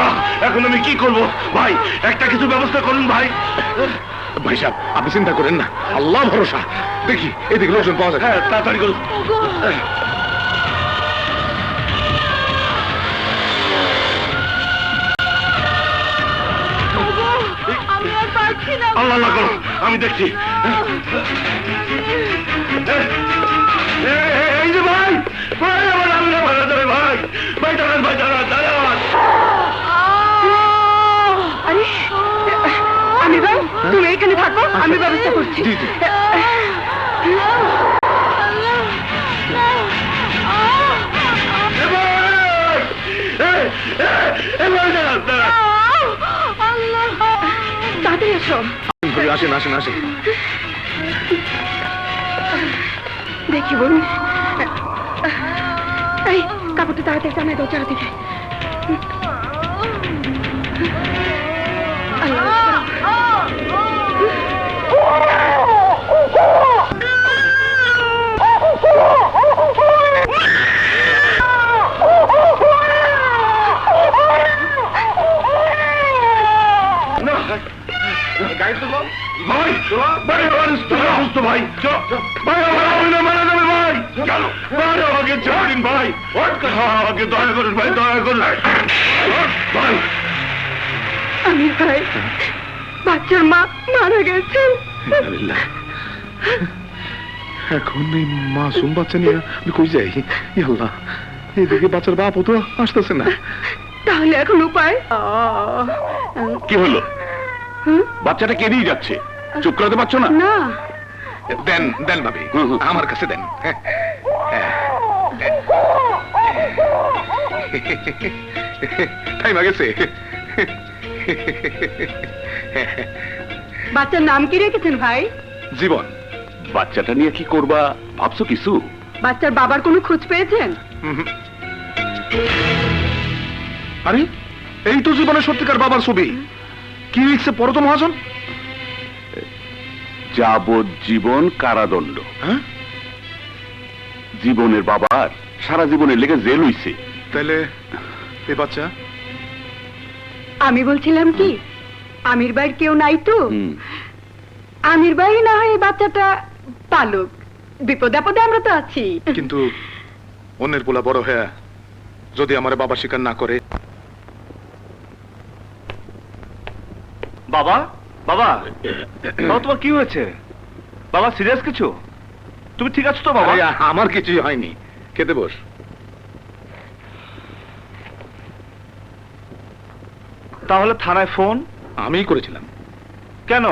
আল্লাহ, এখন আমি কি করব ভাই? একটা কিছু ব্যবস্থা করুন ভাই। ভাই সাহেব, আপনি চিন্তা করেন না, আল্লাহ ভরসা। দেখি এদিকে লোকজন পাওয়া যায়। হ্যাঁ, তাড়াতাড়ি করুন। আমি আর পারছি না। আল্লাহ আল্লাহ করো, আমি দেখছি। এই যে ভাই, ভাই আমার আল্লাহ ভালো যাবে ভাই। ভাই দাঁড়ান, ভাই দাঁড়ান, দাঁড়ান। আরে আমি ভাই, তুমি এখানে থাকো, আমি ব্যবস্থা করছি। জি জি। তাড়াতাড়ি এসো। আসেন আসেন আসেন। দেখি বোন, এই কাপড়টা তাড়াতাড়ি টানাই দাও চারদিকে। ভাই ভাই আমার সুস্থ ভাই, ভাই আমার মারা যাবে ভাই। ভাই আমাকে ছেড়ে দিন ভাই, আমাকে দয়া করুন ভাই, দয়া করুন ভাই। আমির ভাই, বাচ্চার মা মারা গেছেন। এখন এই মাসুম বাচ্চা নিয়ে আমি কই যাই? আল্লাহ, এদিকে বাচ্চার বাপ তো আসতেছে না। তাহলে এখন উপায়? কি হলো? বাচ্চাটা কেঁদেই যাচ্ছে, চুপ করাতে পারছো না? না, দেন দেন ভাবি, আমার কাছে দেন। টাইম গেছে। বাচ্চার নাম কি রেখেছেন ভাই? জীবন। বাচ্চাটা নিয়ে কি করবা ভাবছো কিছু? বাচ্চার বাবার কোনো খোঁজ পেয়েছেন? আরে এই তো জীবনের সত্যিকার বাবার ছবি। কি লিখছে পড়ো তো মহাজন। যাবজ্জীবন কারাদণ্ড। হ্যাঁ, জীবনের বাবার সারা জীবনের লেগে জেল হইছে। তাহলে এই বাচ্চা? আমি বলছিলাম কি, আমির ভাইয়ের কেউ নাই তো, আমির ভাই না হয় এই বাচ্চাটা পালুক, বিপদে আপদে আমরা তো আছি। কিন্তু অন্যের পোলা বড় হয়ে যদি আমার বাবা স্বীকার না করে। বাবা, বাবা, বাবা তোমার কি হয়েছে? বাবা সিরিয়াস কিছু? তুমি ঠিক আছো তো বাবা? আরে, আমার কিছুই হয়নি, খেতে বস। তাহলে থানায় ফোন? আমিই করেছিলাম। কেন?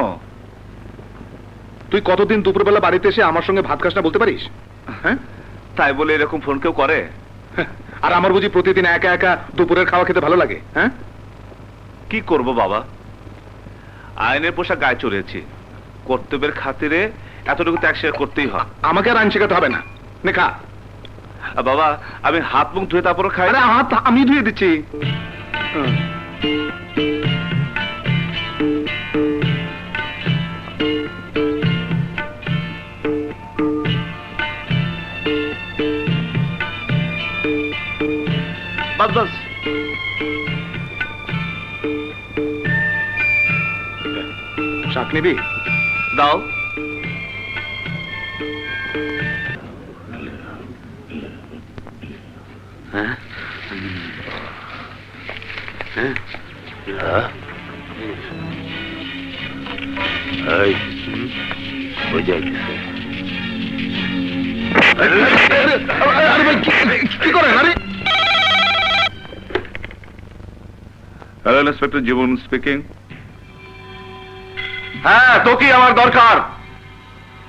তুই কতদিন দুপুরবেলা বাড়িতে এসে আমার সঙ্গে ভাত খাস না বলতে পারিস? হ্যাঁ, তাই বলে এরকম ফোন কেউ করে? আর আমার বুঝি প্রতিদিন একা একা দুপুরের খাওয়া খেতে ভালো লাগে? হ্যাঁ, কি করব বাবা, আইনের পোশাক গায়ে চড়িয়েছি, কর্তব্যের খাতিরে এতটুকু ত্যাগ স্বীকার করতেই হয়। আমাকে আর আইন শেখাতে হবে না, নে খা। বাবা আমি হাত মুখ ধুয়ে তারপরে খাই। আরে হাত আমি ধুয়ে দিচ্ছি। বাস বাস। শাক নিবি? দাও। হ্যাঁ হ্যাঁ, এই ওই যাইতেছে। আরে ভাই, কি করেন? আরে হ্যালো ইন্সপেক্টর জীবন স্পিকিং। হ্যাঁ, তোকে আমার দরকার।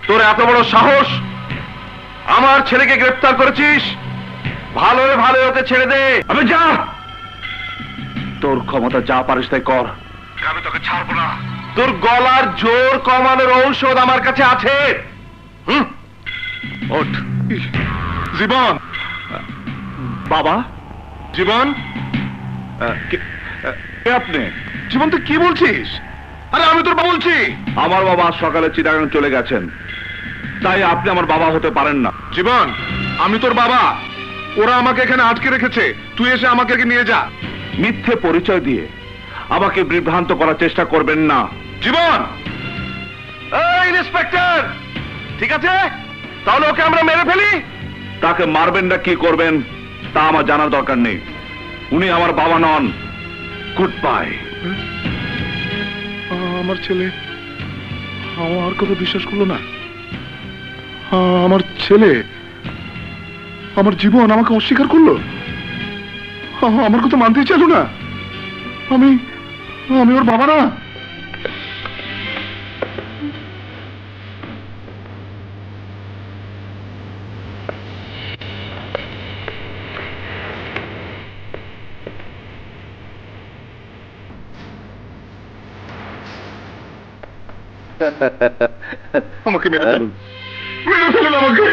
তোর এত বড় সাহস, আমার ছেলেকে গ্রেফতার করেছিস। ভালো ভালো ওকে ছেড়ে দে। আমি যা, তোর ক্ষমতা যা পারিস তাই কর, আমি তোকে ছাড়বো না। তোর গলার জোর কমানোর ঔষধ আমার কাছে আছে। ওঠ। জীবন। বাবা। জীবন, কে আপনি? জীবন তুই কি বলছিস? আরে আমি তোর বাবা বলছি। আমার বাবা আজ সকালে চিটাগাং চলে গেছেন, তাই আপনি আমার বাবা হতে পারেন না। জীবন, আমি তোর বাবা। ওরা আমাকে এখানে আটকে রেখেছে, তুই এসে আমাকে নিয়ে যা। মিথ্যে পরিচয় দিয়ে আমাকে বিভ্রান্ত করার চেষ্টা করবেন না। জীবন, এই ইন্সপেক্টর, ঠিক আছে, তাহলে ওকে আমরা মেরে ফেলি। তাকে মারবেন না কি করবেন তা আমার জানার দরকার নেই। উনি আমার বাবা নন। Good bye. আমার ছেলে আমার কথা বিশ্বাস করলো না। আমার ছেলে, আমার জীবন আমাকে অস্বীকার করলো। আমার কথা মানতেই চাইল না। আমি আমি ওর বাবা না। আমাকে মেরে ফেলুন, মেরে ফেলুন আমাকে।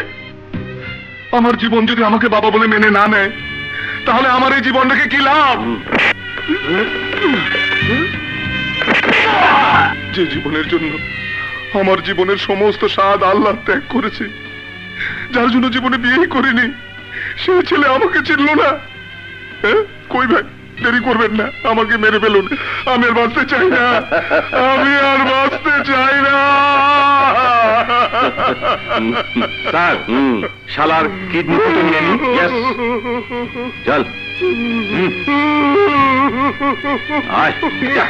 আমার জীবন যদি আমাকে বাবা বলে মেনে না নেয়, তাহলে আমার এই জীবন রেখে কি লাভ? যে জীবনের জন্য আমার জীবনের সমস্ত স্বাদ আল্লাহ ত্যাগ করেছে, যার জন্য জীবনে বিয়েই করিনি, সে ছেলে আমাকে চিনল না। কই ভাই, দেরি করবেন না, আমাকে মেরে ফেলুন। আমি আর বাঁচতে চাই না, আমি আর বাঁচতে চাই না। স্যার, শালার কিডনি ফুটো নিয়ে নিন। চল, আয়, যা।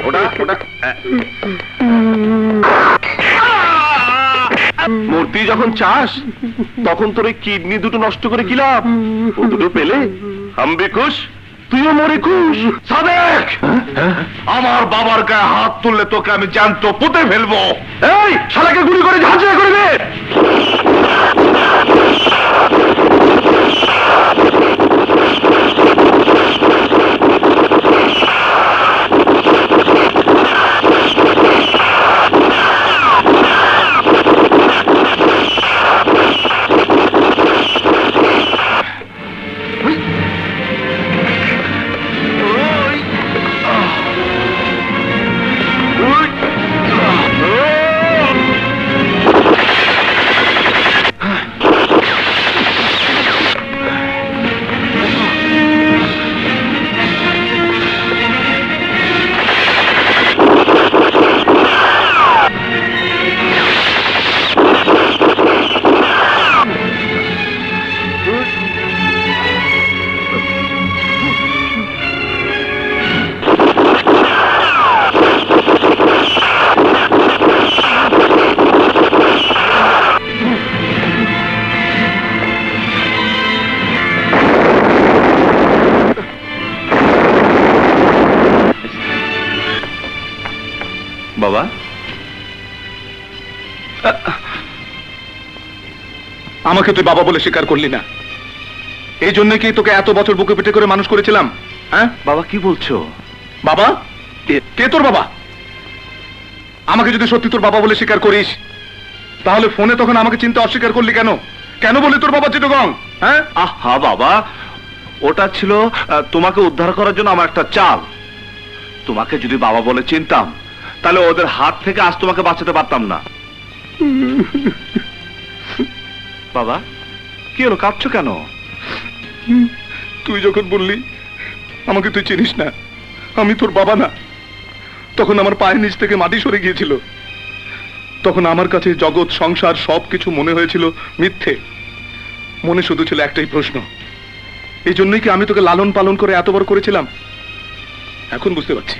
ওটা ওটা মূর্তি যখন চাস তখন তোর এই কিডনি দুটো নষ্ট করে কি লাভ? ও দুটো পেলে আমি খুশ, তুইও মরে খুশ। সাদেক, আমার বাবার গায়ে হাত তুললে তোকে আমি জ্যান্ত পুঁতে ফেলবো। এই শালাকে গুলি করে ঝাঁঝরা করবে। বাবা, আমাকে তুই বাবা বলে স্বীকার করলি না, এই জন্য কি তোকে এত বছর বুকে পিঠে করে মানুষ করেছিলাম? হ্যাঁ বাবা কি বলছো? বাবা? কে তোর বাবা? আমাকে যদি সত্যি তোর বাবা বলে স্বীকার করিস, তাহলে ফোনে তখন আমাকে চিনতে অস্বীকার করলি কেন? কেন বলি তোর বাবা চিটগং? হ্যাঁ আহা বাবা, ওটা ছিল তোমাকে উদ্ধার করার জন্য আমার একটা চাল। তোমাকে যদি বাবা বলে চিনতাম, তাহলে ওদের হাত থেকে আজ তোমাকে বাঁচাতে পারতাম না। বাবা কি হলো, কাঁদছো কেন? তুই যখন বললি আমাকে তুই চিনিস না, আমি তোর বাবা না, তখন আমার পায়ের নিচ থেকে মাটি সরে গিয়েছিল। তখন আমার কাছে জগৎ সংসার সবকিছু মনে হয়েছিল মিথ্যে। মনে শুধু ছিল একটাই প্রশ্ন, এই জন্যই কি আমি তোকে লালন পালন করে এত বড় করেছিলাম? এখন বুঝতে পারছি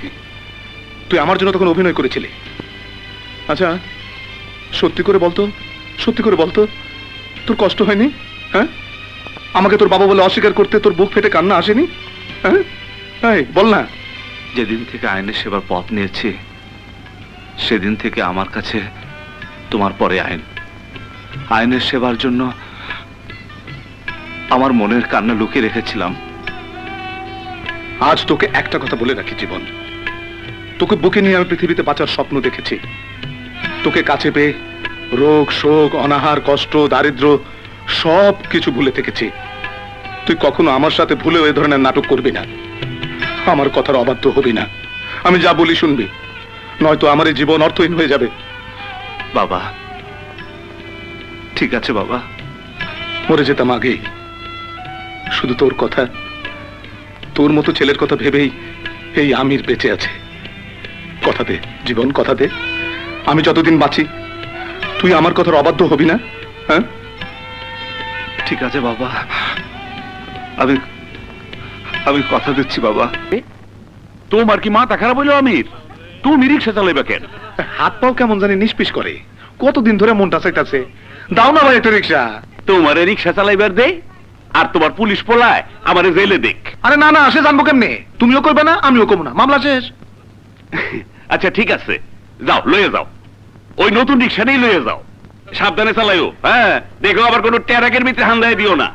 তুই আমার জন্য তখন অভিনয় করেছিলি। আচ্ছা সত্যি করে বলতো, সত্যি করে বলতো, তোর কষ্ট হয়নি? হ্যাঁ, আমাকে তোর বাবা বলে অস্বীকার করতে তোর বুক ফেটে কান্না আসেনি? হ্যাঁ বল না। যেদিন থেকে আইনের সেবার পথ নিয়েছি, সেদিন থেকে আমার কাছে তোমার পরে আইন। আইনের সেবার জন্য আমার মনের কান্না লুকিয়ে রেখেছিলাম। আজ তোকে একটা কথা বলে রাখি জীবন, তোকে বুকে নিয়ে আমি পৃথিবীতে বাঁচার স্বপ্ন দেখেছি। তোকে কাছে পেয়ে রোগ শোক অনাহার কষ্ট দারিদ্র সব কিছু ভুলে থেকেছি। তুই কখনো আমার সাথে ভুলেও এ ধরনের নাটক করবি না, আমার কথার অবাধ্য হবি না। আমি যা বলি শুনবি, নয়তো আমার এই জীবন অর্থহীন হয়ে যাবে। বাবা ঠিক আছে বাবা। মরে যেতাম আগেই, শুধু তোর কথা তোর মতো ছেলের কথা ভেবেই এই আমির বেঁচে আছে। কথা দে জীবন, কথা দে, আমি যতদিন বাঁচি তুই আমার কথার অবাধ্য হবি না। হ্যাঁ, ঠিক আছে বাবা, আমি আমি কথা দিচ্ছি বাবা। তোমার কি মাথা খারাপ হইলো আমির? তুমি রিক্সা চালাইবা কেন? হাত পাও কেমন জানি নিষ্পিস করে, কতদিন ধরে মনটা চাইতাছে, দাও না ভাই একটা রিক্সা। তোমার রিক্সা চালাইবার দে, আর তোমার পুলিশ পোলায় আমার জেলে দেখ। আরে না না, সে জানবো কেমনে? তুমিও করবে না, আমিও করবো না, মামলা শেষ। আচ্ছা ঠিক আছে, যাও লয়ে যাও, ওই নতুন রিক্সা নেই লয়ে যাও, সাবধানে চালাইও। হ্যাঁ, দেখো আবার কোনো ট্যারাকের ভিতরে হামলায় দিও না।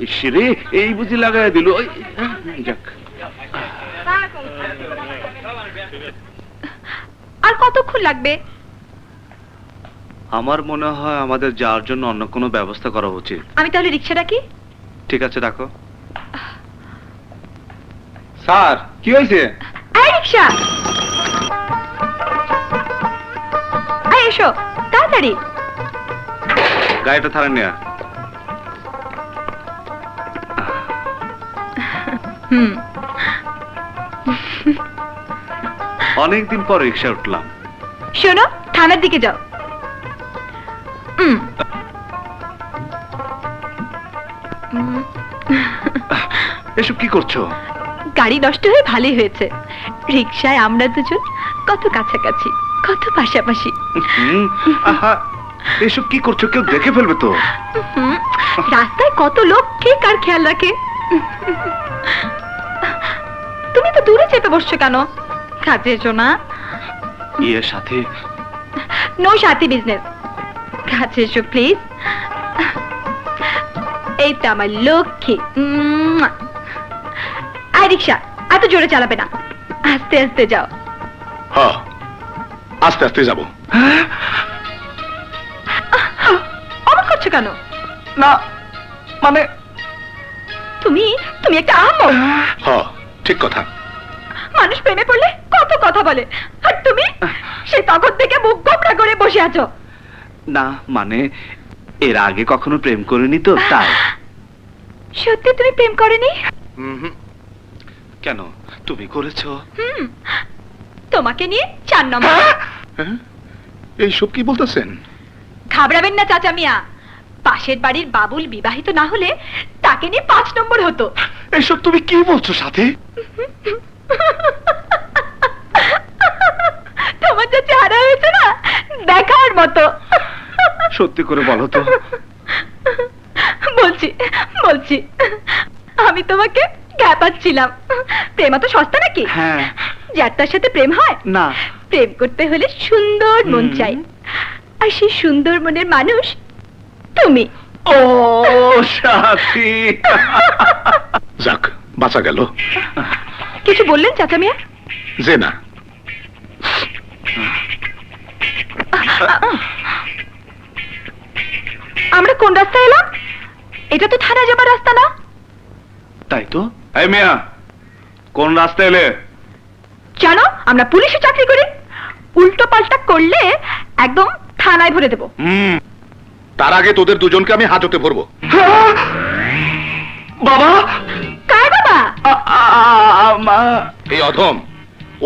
ইসরে, এই বুঝি লাগাই দিল। যাক, আর কতক্ষণ লাগবে? আমার মনে হয় আমাদের যাওয়ার জন্য অন্য কোনো ব্যবস্থা করা উচিত। আমি তাহলে রিক্সা ডাকি? ঠিক আছে, রাখো। স্যার কি হয়েছে? এই রিক্সা, এই এসো তাড়াতাড়ি। গাড়িটা থারেন নেয়া। হুম, অনেকদিন পর রিক্সা উঠলাম। শোনো, থানার দিকে যাও। এসব কি করছো? গাড়ি নষ্ট হয়ে ভালোই হয়েছে। রিক্সায় আমরা দুজন কত কাছাকাছি, কত পাশাপাশি। আহা, এসব কি করছো? কেউ দেখে ফেলবে তো। হুম, রাস্তায় কত লোক কে কার খেয়াল রাখে। তুমি তো দূরে চেপে বসছো কেন? কাজে এসো না। ইয়ের সাথে নো সাথী বিজনেস, কাছে এসো প্লিজ। এই তো আমার লক্ষ্মী। আই রিক্সা, এত জোরে চালাবে না, আস্তে আস্তে যাও। হ্যাঁ, আস্তে আস্তে যাবো। অবাক করছো কেন? না মানে, তুমি তুমি একটা আহম্মক। হ্যাঁ ঠিক কথা। মানুষ প্রেমে পড়লে কত কথা বলে, আর তুমি সেই তখন থেকে মুখ গোমড়া করে বসে আছো। না মানে, এর আগে কখনো প্রেম করিনি তো, তাই। সত্যি তুমি প্রেম করনি? কেন, তুমি করেছো? হুম, তোমাকে নিয়ে 4 নম্বর। হ্যাঁ, এইসব কি বলতেছেন? ঘাবড়াবেন না চাচা মিয়া, পাশের বাড়ির বাবুল বিবাহিত না হলে তাকে নিয়ে 5 নম্বর হতো। এইসব তুমি কি বলছো সাথে? তোমার যে চেহারা হয়েছে না, দেখার মতো। সত্যি করে বলো তো। বলছি বলছি, আমি তোমাকে ঘ্যাপাচ্ছিলাম। প্রেম তো সস্তা নাকি? হ্যাঁ। যার তার সাথে প্রেম হয় না। প্রেম করতে হলে সুন্দর মন চাই, আর সেই সুন্দর মনের মানুষ তুমি। ও সাথী, যাক, বাঁচা গেল। কিছু বললেন চাচা মিয়া? যে না, আমরা কোন রাস্তায় এলাম? এটা তো থানা যাবার রাস্তা না। তাই তো। এই মিয়া, কোন রাস্তা এলে? জানো, আমরা পুলিশে চাকরি করি, উল্টো পাল্টা করলে একদম থানায় ভরে দেব। তার আগে তোদের দুজনকে আমি হাজতে ভরবো। বাবা, কার বাবা? এই অধম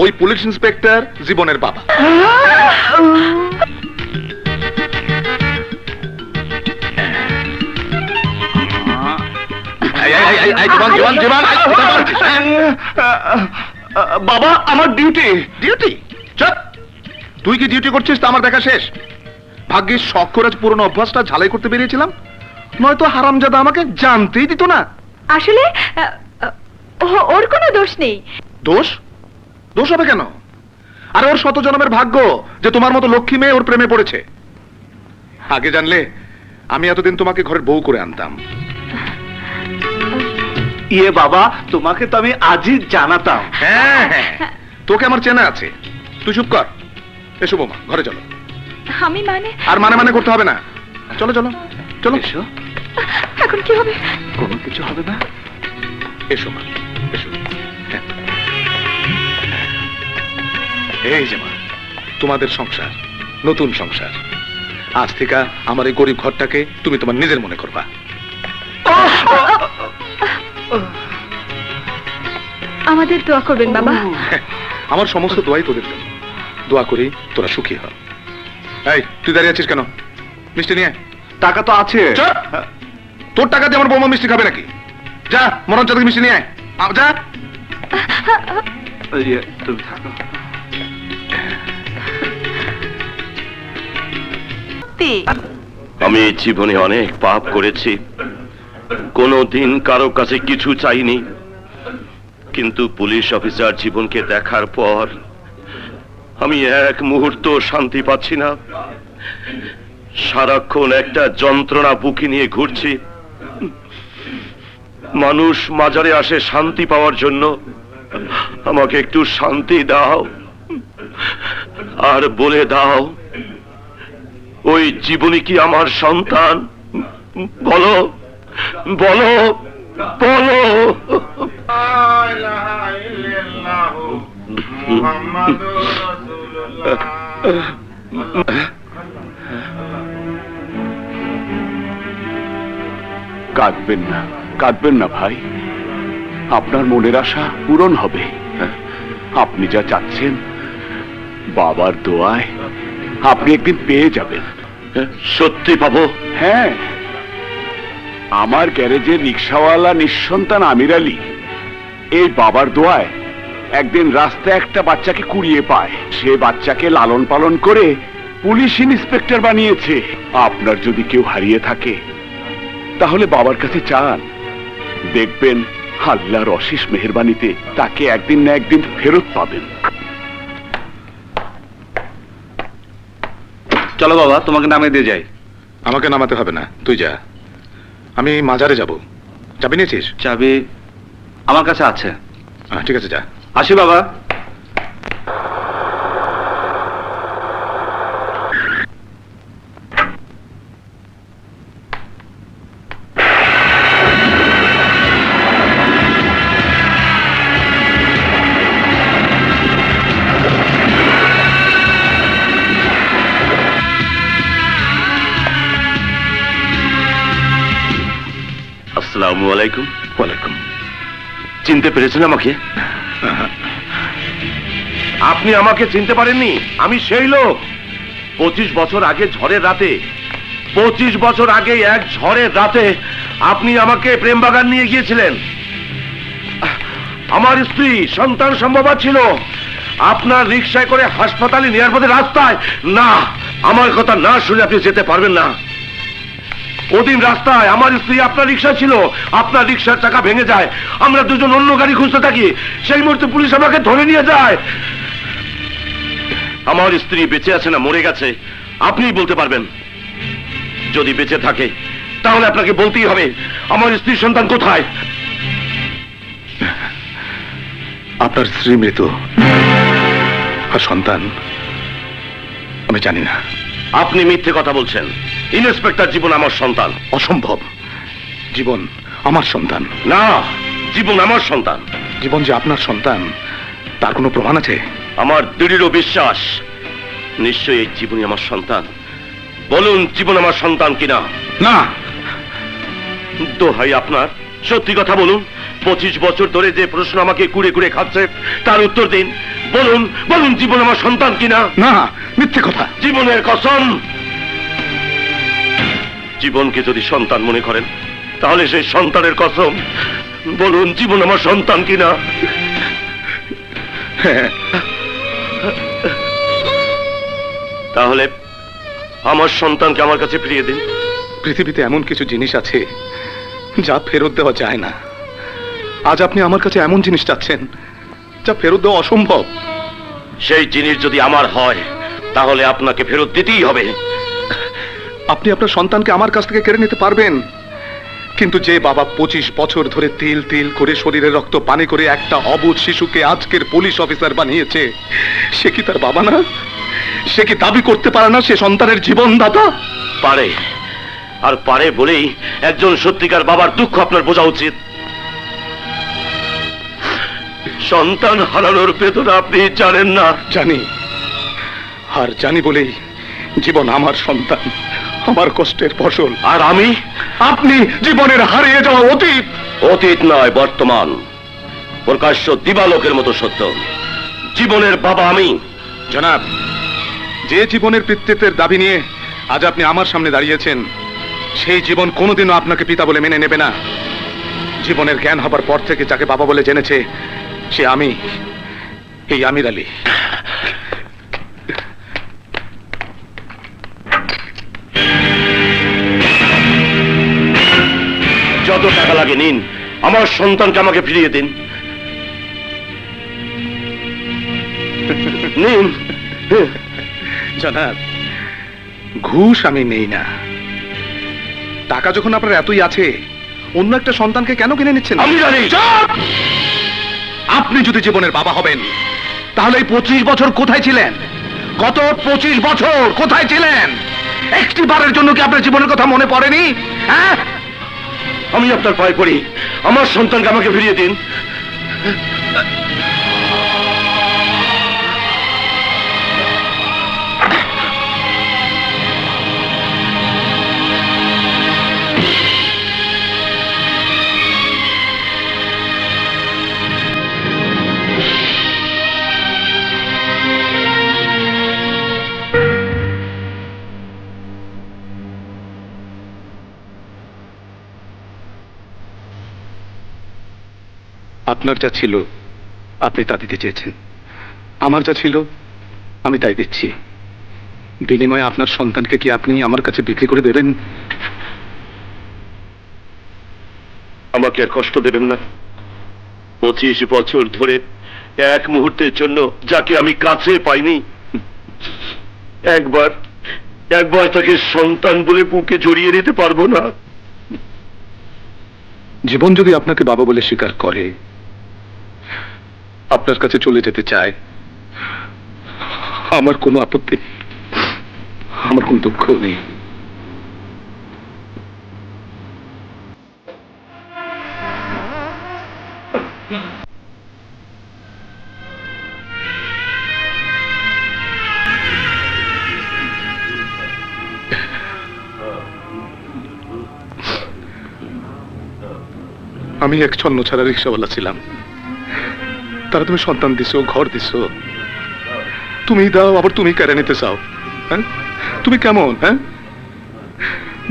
ওই পুলিশ ইন্সপেক্টর জীবনের বাবা। বাবা, আমার ডিউটি। ডিউটি? চুপ! তুই কি ডিউটি করছিস তা আমার দেখা শেষ। ভাগ্যিস শখ করে পুরনো অভ্যাসটা ঝালাই করতে বেরিয়েছিলাম, নয়তো হারামজাদা আমাকে জানতেই দিত না। আসলে ওর কোনো দোষ নেই। দোষ? দোষ হবে কেন? আর ওর শত জন্মের ভাগ্য যে তোমার মতো লক্ষ্মী মেয়ে ওর প্রেমে পড়েছে। আগে জানলে আমি এতদিন তোমাকে ঘরের বউ করে আনতাম। ইয়ে বাবা, তোমাকে তো আমি আজই জানাতাম। হ্যাঁ হ্যাঁ, তোকে আমার চেনা আছে। তুই চুপ কর। এসো বৌমা, ঘরে চলো। আমি মানে? আর মানে মানে করতে হবে না, চলো চলো চলো। এসো। এখন কি হবে? কোনো কিছু হবে না। এসো মা, এসো। হ্যাঁ। এই যে মা, তোমাদের সংসার, নতুন সংসার। আজ থেকে আমার এই গরিব ঘরটাকে তুমি তোমার নিজের মনে করবা। আমাদের দোয়া করবেন বাবা। আমার সমস্ত দোয়াই তোদের জন্য। দোয়া করি তোরা সুখী হ। এই, তুই দাঁড়িয়ে আছিস কেন? মিষ্টি নিয়ে আয়। টাকা তো আছে। চুপ! তোর টাকা দিয়ে আমার বৌমা মিষ্টি খাবে নাকি? যা, মরণ থেকে মিষ্টি নিয়ে আয়। যা। তুমি থাকো। আমি জীবনে অনেক পাপ করেছি, কোনোদিন কারো কাছে কিছু চাইনি, কিন্তু পুলিশ অফিসার জীবনকে দেখার পর আমি এক মুহূর্ত শান্তি পাচ্ছি না। সারাক্ষণ একটা যন্ত্রণা বুকে নিয়ে ঘুরছি। মানুষ মাজারে আসে শান্তি পাওয়ার জন্য, আমাকে একটু শান্তি দাও আর বলে দাও ওই জীবনী কি আমার সন্তান? বলো বলো বলো। কাঁদবেন না, কাঁদবেন না ভাই, আপনার মনের আশা পূরণ হবে। আপনি যা চাচ্ছেন বাবার দোয়ায় আপনি একদিন পেয়ে যাবেন। সত্যি পাবো? হ্যাঁ, আমার গ্যারেজের রিক্সাওয়ালা নিঃসন্তান আমির আলী এই বাবার দোয়ায় একদিন রাস্তায় একটা বাচ্চাকে কুড়িয়ে পায়। সে বাচ্চাকে লালন পালন করে পুলিশ ইন্সপেক্টর বানিয়েছে। আপনার যদি কেউ হারিয়ে থাকে তাহলে বাবার কাছে চান, দেখবেন আল্লাহর অশেষ মেহেরবানিতে তাকে একদিন না একদিন ফেরত পাবেন। চলো বাবা, তোমাকে নামিয়ে দিয়ে যাই। আমাকে নামাতে হবে না, তুই যা। আমি মাজারে যাব। চাবি নিয়েছিস? চাবি আমার কাছে আছে। ঠিক আছে, যা। আসি বাবা। আসসালামু আলাইকুম। ওয়ালাইকুম। চিনতে পেরেছেন আমাকে? আপনি আমাকে চিনতে পারেননি? আমি সেই লোক 25 বছর আগে ঝড়ের রাতে, 25 বছর আগে এক ঝড়ের রাতে আপনি আমাকে প্রেম বাগান নিয়ে গিয়েছিলেন। আমার স্ত্রী সন্তান সম্ভবা ছিল। আপনার রিকশায় করে হাসপাতালে নেওয়ার পথে রাস্তায়, না, আমার কথা না শুনে আপনি যেতে পারবেন না। ওদিন রাস্তায় আমার স্ত্রী আপনার রিকশা ছিল, আপনার রিকশার চাকা ভেঙে যায়, আমরা দুজন অন্য গাড়ি খুঁজতে থাকি। সেই মুহূর্তে পুলিশ আমাকে ধরে নিয়ে যায়। আমার স্ত্রী বেঁচে আছে না মরে গেছে আপনিই বলতে পারবেন। যদি বেঁচে থাকে তাহলে আপনাকে বলতেই হবে আমার স্ত্রীর সন্তান কোথায়। আপনার স্ত্রী মৃত, আর সন্তান আমি জানি না। আপনি মিথ্যে কথা বলছেন। ইন্সপেক্টর জীবন আমার সন্তান। অসম্ভব। জীবন আমার সন্তান না, জীবন আমার সন্তান। জীবন যে আপনার সন্তান তার কোনো প্রমাণ আছে? আমার দৃঢ় বিশ্বাস নিশ্চয়ই এই জীবনই আমার সন্তান। বলুন জীবন আমার সন্তান কিনা। না। দোহাই আপনার, সত্যি কথা বলুন। 25 বছর ধরে যে প্রশ্ন আমাকে কুড়ে কুড়ে খাচ্ছে তার উত্তর দিন। বলুন বলুন জীবন আমার সন্তান কিনা। না, মিথ্যে কথা। জীবনের কসম। জীবনকে যদি সন্তান মনে করেন তাহলে সেই সন্তানের কসম। বলুন জীবন আমার সন্তান কিনা। হ্যাঁ। তাহলে আমার সন্তানকে আমার কাছে ফিরিয়ে দিন। পৃথিবীতে এমন কিছু জিনিস আছে যা ফেরত দেওয়া যায় না। আজ আপনি আমার কাছে এমন জিনিস চাচ্ছেন যা ফেরত দেওয়া অসম্ভব। সেই জিনিস যদি আমার হয় তাহলে আপনাকে ফেরত দিতেই হবে। আপনি আপনার সন্তানকে আমার কাছ থেকে কেড়ে নিতে পারবেন, কিন্তু যে বাবা 25 বছর ধরে তিল তিল করে শরীরের রক্ত পানি করে একটা অবুঝ শিশুকে আজকের পুলিশ অফিসার বানিয়েছে, সে কি তার বাবা না? সে কি দাবি করতে পারে না সে সন্তানের জীবনদাতা? পারে, আর পারে বলেই একজন সত্যিকার বাবার দুঃখ আপনার বোঝা উচিত। সন্তান হারানোর বেদনা আপনি জানেন না। জানি, আর জানি বলেই জীবন আমার সন্তান, আমার কষ্টের ফসল। আর আমি? আপনি জীবনের হারিয়ে যাওয়া অতীত। অতীত নয়, বর্তমান, প্রকাশ্য দিবালোকের মতো সত্য। জীবনের বাবা আমি। জনাব, যে জীবনের পিতৃত্বের দাবি নিয়ে আজ আপনি আমার সামনে দাঁড়িয়েছেন, সেই জীবন কোনোদিনও আপনাকে পিতা বলে মেনে নেবে না। জীবনের জ্ঞান হবার পর থেকে যাকে বাবা বলে জেনেছে সে আমি, এই আমির আলী। যত টাকা লাগে নিন, আমার সন্তানকে আমাকে ফিরিয়ে দিন। নিন। জনাব, ঘুষ আমি নেই না। টাকা যখন আপনার এতই আছে, অন্য একটা সন্তানকে কেন কিনে নিচ্ছেন? আমি জানি। চুপ! আপনি যদি জীবনের বাবা হবেন, তাহলে এই 25 বছর কোথায় ছিলেন? গত 25 বছর কোথায় ছিলেন? একটি বারের জন্য কি আপনার জীবনের কথা মনে পড়েনি? হ্যাঁ, আমি আপনার পায়ে পড়ি, আমার সন্তানকে আমাকে ফিরিয়ে দিন। আপনার যা ছিল আপনি তা দিতে চেয়েছেন, আমার যা ছিল আমি তাই দিচ্ছি। বিনিময়ে আপনার সন্তানকে কি আপনি আমার কাছে বিক্রি করে দেবেন? আমাকে আর কষ্ট দেবেন না। 25 বছর ধরে এক মুহূর্তের জন্য যাকে আমি কাছে পাইনি, একবার তাকে সন্তান বলে বুকে জড়িয়ে নিতে পারবো না। জীবন যদি আপনাকে বাবা বলে স্বীকার করে, আপনার কাছে চলে যেতে চায়, আমার কোনো আপত্তি নেই, আমার কোনো দুঃখ নেই। আমি এক ছন্ন ছাড়া রিক্সাওয়ালা ছিলাম, তারা তুমি সন্তান দিছো, ঘর দিছো, তুমি দাও আবার তুমি কেড়ে নিতে চাও। হ্যাঁ, তুমি কেমন? হ্যাঁ,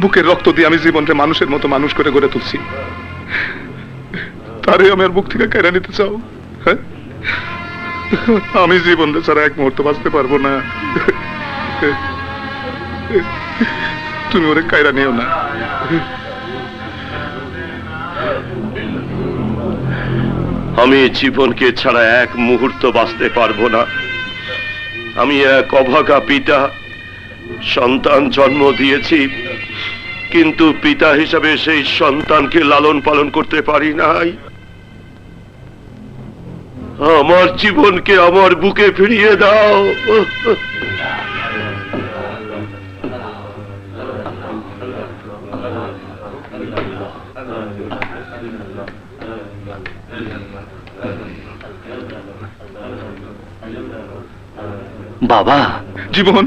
বুকের রক্ত দিয়ে আমি জীবনটা মানুষের মতো মানুষ করে গড়ে তুলছি, তারে আমি আর বুক থেকে কেড়ে নিতে চাও? হ্যাঁ, আমি জীবনটা ছাড়া এক মুহূর্ত বাঁচতে পারবো না। তুমি ওরে কায়রা নিও না। আমি জীবনকে ছাড়া এক মুহূর্ত বাঁচতে পারবো না। আমি এক অভাগা পিতা, সন্তান জন্ম দিয়েছি, কিন্তু পিতা হিসাবে সেই সন্তানকে লালন পালন করতে পারি নাই। আমার জীবনকে আমার বুকে ফিরিয়ে দাও। বাবা, জীবন,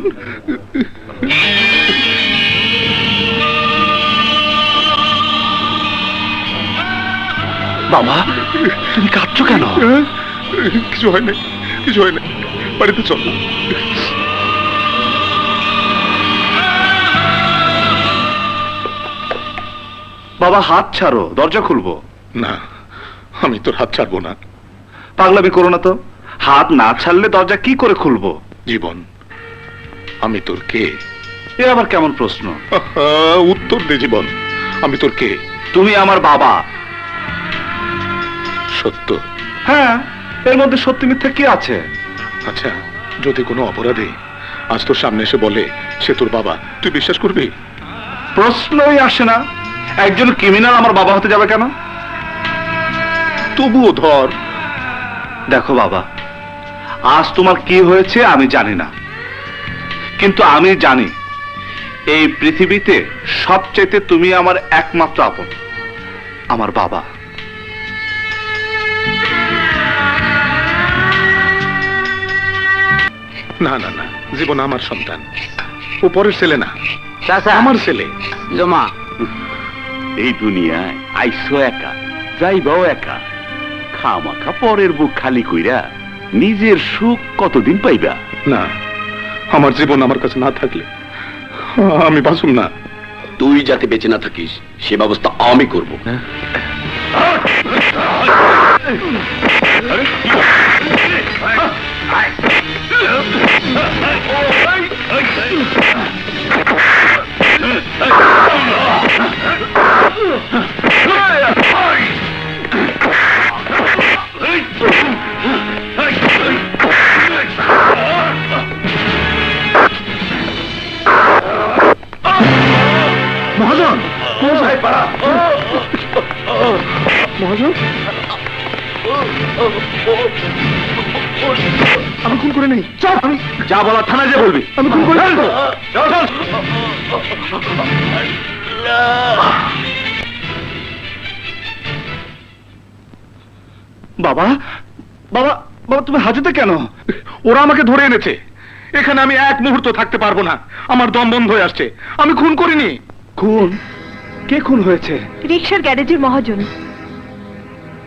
বাবা তুমি কাঁদছো কেন? কিছু হয় না, কিছু হয় না, বাড়িতে চল। বাবা হাত ছাড়ো, দরজা খুলবো। না, আমি তোর হাত ছাড়বো না। পাগলামি করো না তো, হাত না ছাড়লে দরজা কি করে খুলবো? জীবন, আমি তোর কে? এ আবার কেমন প্রশ্ন? উত্তর দে জীবন, আমি তোর কে? তুমি আমার বাবা। সত্য? হ্যাঁ, এর মধ্যে সত্যি মিথ্যা কি আছে? আচ্ছা, যদি কোনো অপরাধী আজ তোর সামনে এসে বলে সে তোর বাবা, তুই বিশ্বাস করবি? প্রশ্নই আসে না। একজন ক্রিমিনাল আমার বাবা হতে যাবে কেন? তবুও ধর। দেখো বাবা, আজ তোমার কি হয়েছে আমি জানি না, কিন্তু আমি জানি এই পৃথিবীতে সবচেয়ে তুমি আমার একমাত্র আপন, আমার বাবা। না না না, জীবন আমার সন্তান, ও পরের ছেলে না, চাচা আমার ছেলে। জমা এই দুনিয়ায় আইসো একা, যাইবাও একা, খামাখা পরের বুক খালি কইরা নিজের সুখ কতদিন পাইবা? না, আমার জীবন আমার কাছে না থাকলে আমি বাঁচুম না। তুই যাতে বেঁচে না থাকিস সে ব্যবস্থা আমি করব। মহাজন, মহাজন, আমি খুন করে নেই। আমি যা বলা থানায় যে বলবি। আমি খুন করে নেই। বাবা, বাবা, বাবা, তুমি হাজতে কেন? ওরা আমাকে ধরে এনেছে, এখানে আমি এক মুহূর্ত থাকতে পারবো না, আমার দম বন্ধ হয়ে আসছে। আমি খুন করিনি। খুন? কে খুন হয়েছে? রিক্সার গ্যারেজের মহাজন।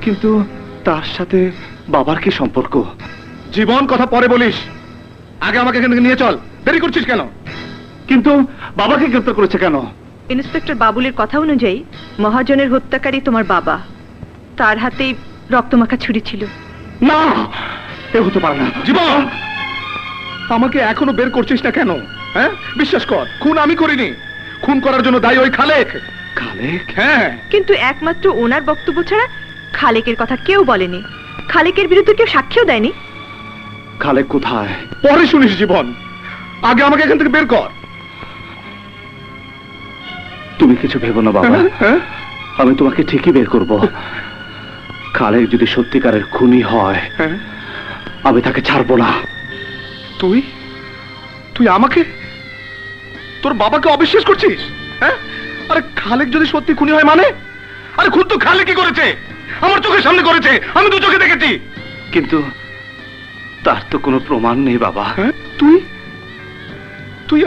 কিন্তু তার সাথে বাবার কি সম্পর্ক? জীবন, কথা পরে বলিস, আগে আমাকে এখান থেকে নিয়ে চল। দেরি করছিস কেন? কিন্তু বাবাকে গ্রেফতার করেছে কেন? ইন্সপেক্টর বাবুলের কথা অনুযায়ী মহাজনের হত্যাকারী তোমার বাবা, তার হাতেই রক্তমাখা ছুরি ছিল। না, এ হতে পারে না। জীবন, আমাকে এখনো বের করছিস না কেন? হ্যাঁ, বিশ্বাস কর, খুন আমি করিনি। খুন করার জন্য দায়ী ওই খালেক। খালেক? হ্যাঁ। কিন্তু একমাত্র ওনার বক্তব্য ছাড়া খালেকের কথা কেউ বলেনি, খালেকের বিরুদ্ধে কেউ সাক্ষ্য দেয়নি। খালেক কোথায়? পরে শুনিস জীবন, আগে আমাকে এখান থেকে বের কর। তুমি কিছু ভেবো না বাবা, আমি তোমাকে ঠিকই বের করব। খালেক যদি সত্যিকারের খুনি হয়, আমি তাকে ছাড়বো না। তুই তুই আমাকে, তোর বাবাকে অবিশ্বাস করছিস? হ্যাঁ, আরে খালেক যদি সত্যি খুনি হয় মানে? আরে খুন তো খালেকই করেছে, আমার চোখের সামনে করেছে, আমি দু চোখে দেখেছি। কিন্তু তার তো কোনো প্রমাণ নেই বাবা। তুই তুই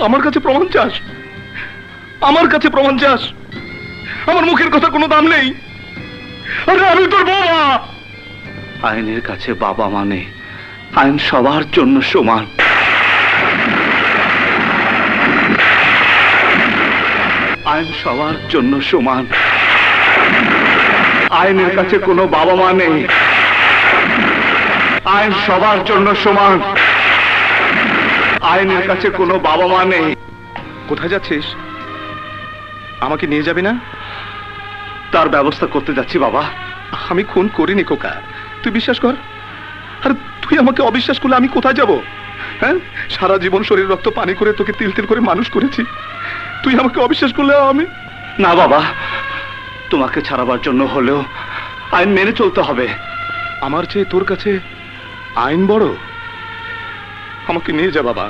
আমার কাছে প্রমাণ চাস? আমার কাছে প্রমাণ চাস? আমার মুখের কথা কোনো দাম নেই। আরে আমি তোর বাবা। আইনের কাছে বাবা মানে আইন সবার জন্য সমান। আইন সবার জন্য সমান। আইনের কাছে কোনো বাবা মা নেই, আইন সবার জন্য সমান। আইনের কাছে কোনো বাবা মা নেই। কোথায় যাচ্ছিস? আমাকে নিয়ে যাবি না? তার ব্যবস্থা করতে যাচ্ছি বাবা। আমি খুন করিনি খোকা, তুই বিশ্বাস কর। আরে তুই আমাকে অবিশ্বাস করলে আমি কোথায় যাব? হ্যাঁ, সারা জীবন শরীর রক্ত পানি করে তোকে তিল তিল করে মানুষ করেছি, তুই আমাকে অবিশ্বাস করলে আমি? না বাবা, তোমাকে ছাড়াবার জন্য হলেও আইন মেনে চলতে হবে। আমার চেয়ে তোর কাছে আইন বড়? আমাকে নিয়ে যা বাবা।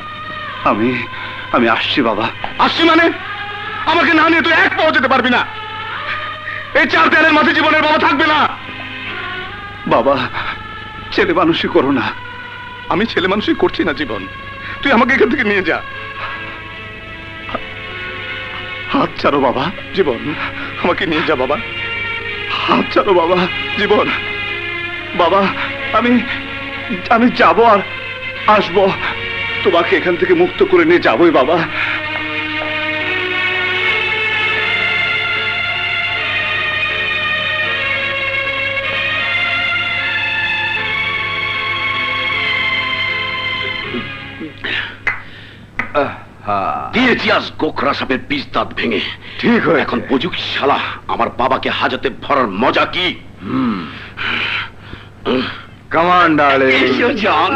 আমি আমি আসছি বাবা। আসছি মানে? আমাকে না নিয়ে তুই এক পাও যেতে পারবি না। এই চার দেয়ালের মাঝে জীবনের বাবা থাকবে না। বাবা, ছেলে মানুষই করো না। আমি ছেলে মানুষই করছি না জীবন, তুই আমাকে এখান থেকে নিয়ে যা। হাত ছাড়ো বাবা। জীবন, আমাকে নিয়ে যা বাবা। হাত ছাড়ো বাবা। জীবন, বাবা, আমি আমি যাব আর আসবো, তোমাকে এখান থেকে মুক্ত করে নিয়ে যাবোই বাবা। দিয়েছি আজ গোখরা সাপের পিস দাঁত ভেঙে। ঠিক হয়েছে। এখন বুঝুক শালা আমার বাবাকে হাজতে ভরার মজা কি। কামান ডার্লিং। এসো জান।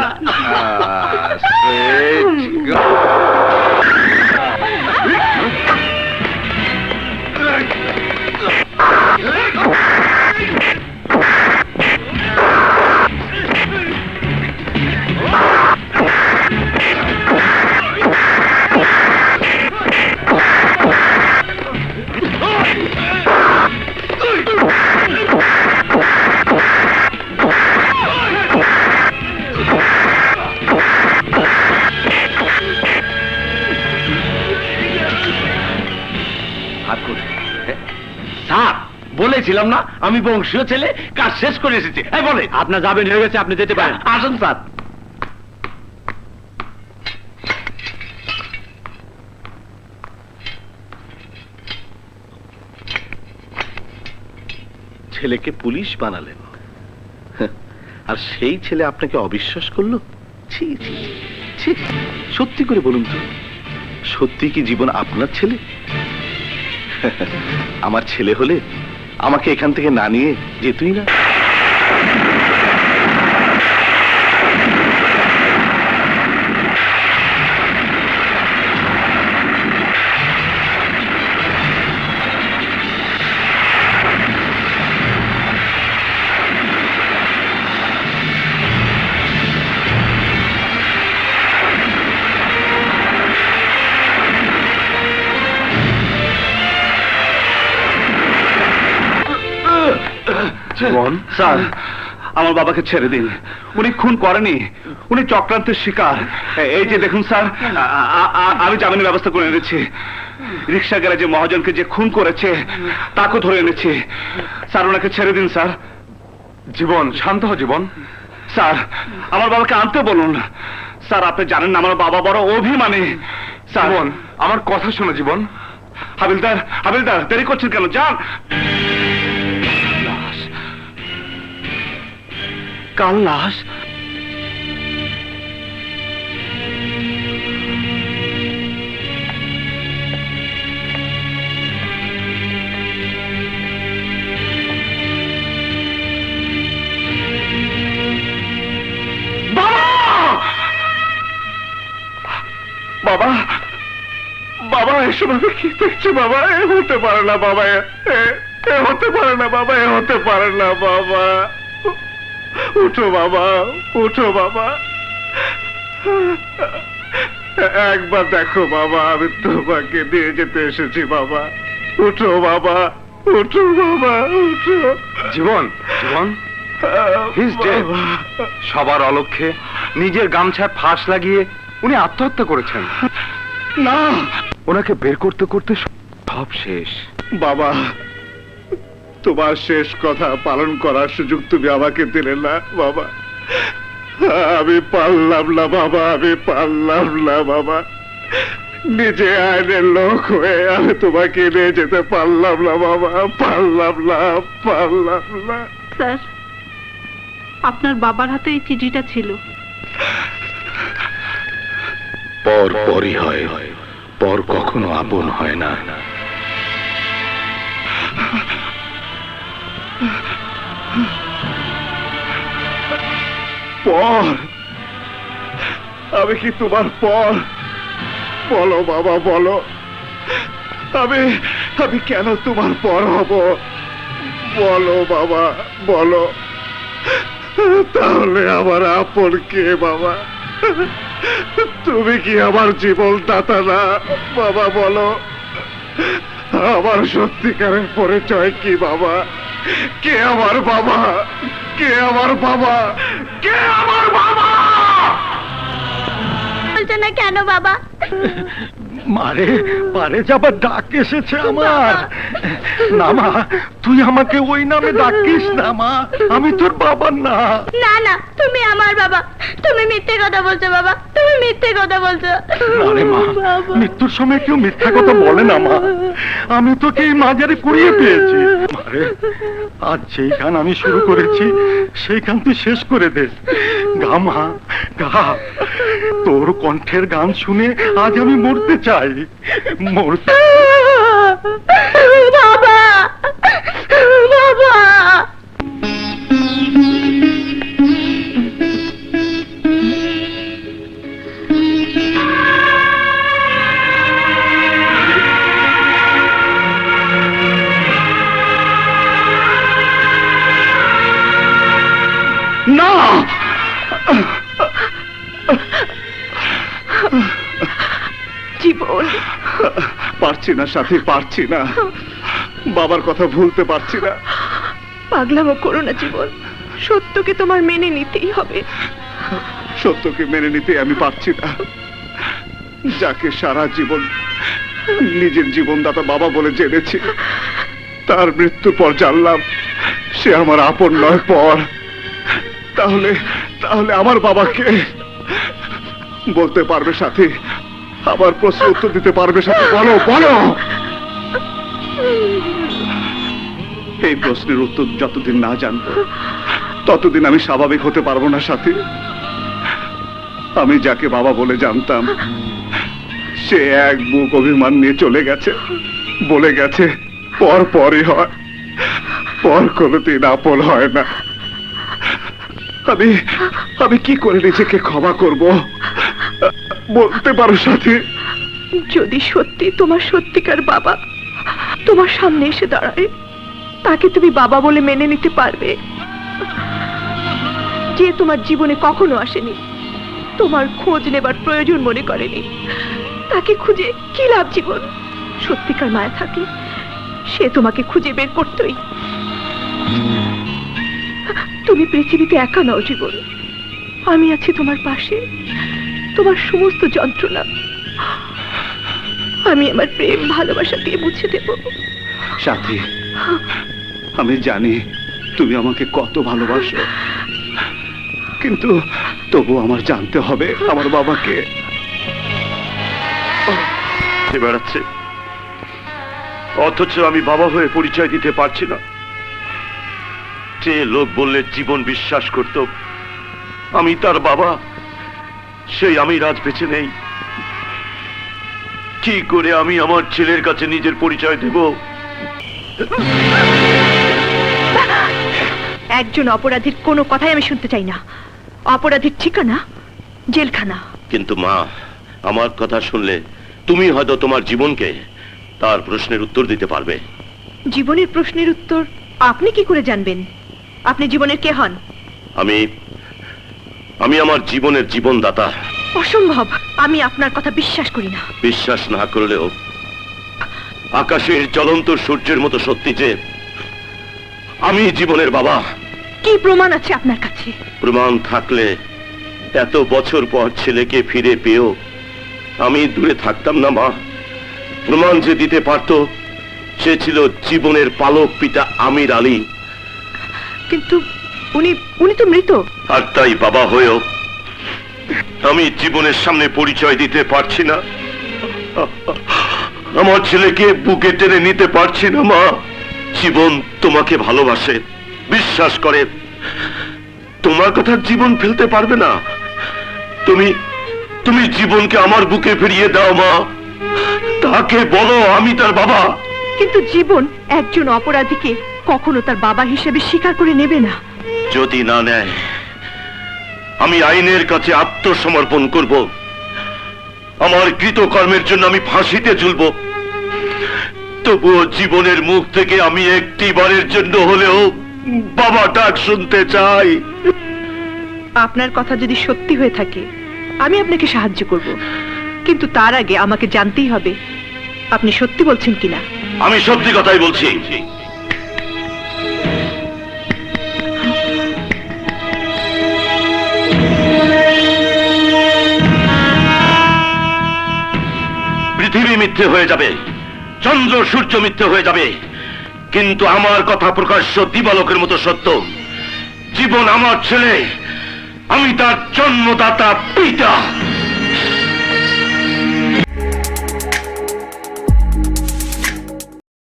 বলেছিলাম না আমি বংশীয় ছেলে, কাজ শেষ করে এসেছি। বলে আপনার যাবেন হয়ে গেছে, আপনি যেতে পারেন। আসুন স্যার। ছেলেকে পুলিশ বানালেন, আর সেই ছেলে আপনাকে অবিশ্বাস করলো? ছি ছি ছি, সত্যি করে বলুন তো, সত্যি কি জীবন আপনার ছেলে? আমার ছেলে হলে আমাকে এখান থেকে না নিয়ে যেতুই না। জীবন, স্যার, আমার বাবাকে ছেড়ে দিন। উনি খুন করেনি, উনি চক্রান্তের শিকার। এই যে দেখুন স্যার, আমি জামিনের ব্যবস্থা করে এনেছি। রিক্সা গ্যারেজে মহাজনকে যে খুন করেছে তাকে ধরে এনেছি। স্যার, ওনাকে ছেড়ে দিন স্যার। জীবন, শান্ত হ জীবন। স্যার, আমার বাবাকে আনতে বলুন। স্যার, আপনি জানেন না আমার বাবা বড় অভিমানী। স্যার, জীবন, আমার কথা শোনো জীবন। হাবিলদার, হাবিলদার, দেরি করছেন কেন? যান। লাশ, কাল লাশ। বাবা, বাবা, এসব আমি কি দেখছি বাবা? এ হতে পারে না বাবা, এ হতে পারে না বাবা, এ হতে পারে না বাবা। উঠো বাবা, উঠো বাবা, একবার দেখো বাবা, আমি তোমাকে নিয়ে যেতে এসেছি বাবা। উঠো বাবা, উঠো বাবা, উঠো। জীবন, জীবন, He's dead. সবার অলক্ষ্যে নিজের গামছায় ফাঁস লাগিয়ে উনি আত্মহত্যা করেছেন। না, ওনাকে বের করতে করতে সব শেষ। বাবা, তোমার শেষ কথা পালন করার সুযোগ তুমি আমাকে দিলে না বাবা। আমি পারলাম না বাবা, আমি পারলাম না বাবা। নিজে আইনের লোক হয়ে আমি তোমাকে নিয়ে যেতে পারলাম না বাবা, পারলাম না, পারলাম না। স্যার, আপনার বাবার হাতে এই চিঠিটা ছিল। পর পরই হয়, পর কখনো আপন হয় না। পর? আমি কি তোমার পর? বলো বাবা, বলো, আমি কেন তোমার পর হব? বলো বাবা, বলো। তাহলে আমার আপন কে বাবা? তুমি কি আমার জীবন দাতা না বাবা? বলো, আমার সত্যিকারের পরিচয় কি বাবা? কে আমার বাবা? কে আমার বাবা? কে আমার বাবা? বলছো না কেন বাবা? মারে, পারে যাবার ডাক এসেছে আমার। না মা, তুই আমাকে ওই নামে ডাকিস না মা, আমি তোর বাবার না। না না, তুমি আমার বাবা। তুমি মিথ্যে কথা বলছো বাবা, তুমি মিথ্যে কথা বলছো। আরে মা, মৃত্যুর সময় কেউ মিথ্যা কথা বলে না মা। আমি তোকে এই মাজারে কুড়িয়ে পেয়েছি। মারে, আজ যেই গান আমি শুরু করেছি সেই গান তুই শেষ করে দে। গা মা, গা। তোর কণ্ঠের গান শুনে আজ আমি মরতে চাই, মরতে। বাবা, বাবা। না, জীবন, পারছি না সাথী, পারছি না। বাবার কথা ভুলতে পারছি না। পাগলামো করো না জীবন, সত্যকে তোমার মেনে নিতেই হবে। সত্যকে মেনে নিতে আমি পারছি না। যাকে সারা জীবন নিজের জীবনদাতা বাবা বলে জেনেছি, তার মৃত্যুর পর জানলাম সে আমার আপন নয় পর। তাহলে তাহলে আমার বাবাকে বলতে পারবে সাথী? আমার প্রশ্ন উত্তর দিতে পারবে সাথী? বলো বলো। এই প্রশ্নের উত্তর যতদিন না জানবো ততদিন আমি স্বাভাবিক হতে পারবো না সাথী। আমি যাকে বাবা বলে জানতাম সে এক বুক অভিমান নিয়ে চলে গেছে, বলে গেছে পর পরই হয়, পর কোনোদিন আপন হয় না। আমি আমি কি করে নিজেকে ক্ষমা করব বলতে পারো সাথী? যদি সত্যি তোমার সত্যিকার বাবা তোমার সামনে এসে দাঁড়ায়, তাকে তুমি বাবা বলে মেনে নিতে পারবে? যে তোমার জীবনে কখনো আসেনি, তোমার খোঁজ নেবার প্রয়োজন মনে করেনি, তাকে খুঁজে কি লাভ জীবন? সত্যিকার মায়া থাকলে সে তোমাকে খুঁজে বের করতই। তুমি পৃথিবীতে একা নও জীবন, আমি আছি তোমার পাশে। তোমার সমস্ত যন্ত্রণা আমি আমার প্রেম ভালোবাসা দিয়ে মুছে দেব। সাথী, আমি জানি তুমি আমাকে কত ভালোবাসো, কিন্তু তবু আমার জানতে হবে আমার বাবাকে। বেড়াচ্ছে, অথচ আমি বাবা হয়ে পরিচয় দিতে পারছি না। যে লোক বললে জীবন বিশ্বাস করত আমি তার বাবা, সেই আমি রাজ বেঁচে নেই। কি করে আমি আমার ছেলের কাছে নিজের পরিচয় দেব? একজন অপরাধীর কোনো কথাই আমি শুনতে চাই না। অপরাধীর ঠিকানা জেলখানা। কিন্তু মা, আমার কথা শুনলে তুমি হয়তো তোমার জীবনকে তার প্রশ্নের উত্তর দিতে পারবে। জীবনের প্রশ্নের উত্তর আপনি কি করে জানবেন? আপনি জীবনের কে হন? আমি আমার জীবনের জীবনদাতা। অসম্ভব, আমি আপনার কথা বিশ্বাস করি না। বিশ্বাস না করলেও আকাশের জ্বলন্ত সূর্যের মতো সত্যি যে আমি জীবনের বাবা। কি প্রমাণ আছে আপনার কাছে? প্রমাণ থাকলে এত বছর পর ছেলেকে ফিরে পেয়েও আমি দূরে থাকতাম না মা। প্রমাণ যে দিতে পারত সে ছিল জীবনের পালক পিতা আমির আলী। কিন্তু উনি তো মৃত। আর তাই বাবা হয়েও আমি জীবনের সামনে পরিচয় দিতে পারছি না। আমার ছেলেকে বুকে টেনে নিতে পারছি না মা। জীবন তোমাকে ভালোবাসে, বিশ্বাস করে। তোমার কথা জীবন ফেলতে পারবে না। তুমি জীবনকে আমার বুকে ফিরিয়ে দাও মা। তাকে বলো আমি তার বাবা। কিন্তু জীবন একজন অপরাধীকে কখনো তার বাবা হিসেবে স্বীকার করে নেবে না। যদি না নেয়, আমি আইনের কাছে আত্মসমর্পণ করব। আমার কৃতকর্মের জন্য আমি ফাঁসিতে ঝুলব। তবুও জীবনের মুখ থেকে আমি একটি বারের জন্য হলেও বাবা ডাক শুনতে চাই। আপনার কথা যদি সত্যি হয়ে থাকে আমি আপনাকে সাহায্য করব, কিন্তু তার আগে আমাকে জানতেই হবে আপনি সত্যি বলছেন কিনা। আমি সত্যি কথাই বলছি। পৃথিবী মিথ্যে হয়ে যাবে, চন্দ্র সূর্য মিথ্যে হয়ে যাবে, কিন্তু আমার কথা প্রকাশ্য দিবালোকের মতো সত্য। জীবন আমার ছেলে, আমি তার জন্মদাতা পিতা।